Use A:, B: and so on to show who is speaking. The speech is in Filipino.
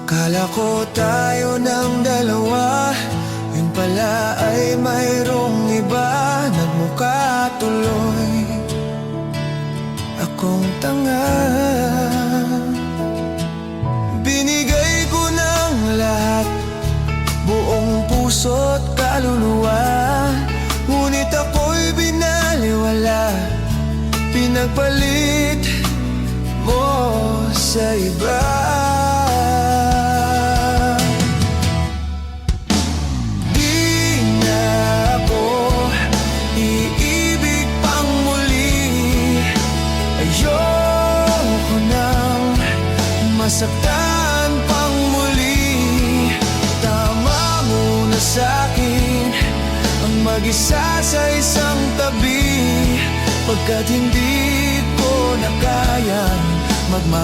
A: Akala ko tayo ng dalawa, yun pala ay mayroong iba. Nagmukha tuloy akong tanga. Binigay ko ng lahat, buong puso't kaluluwa, ngunit ako'y binaliwala. Pinagpalit mo sa iba. Di na ako iibig pang muli. Ayoko nang masaktan pang muli. Tama mo na sa'kin ang mag-isa sa isang tabi, pagkat hindi ko na kayang magmahal.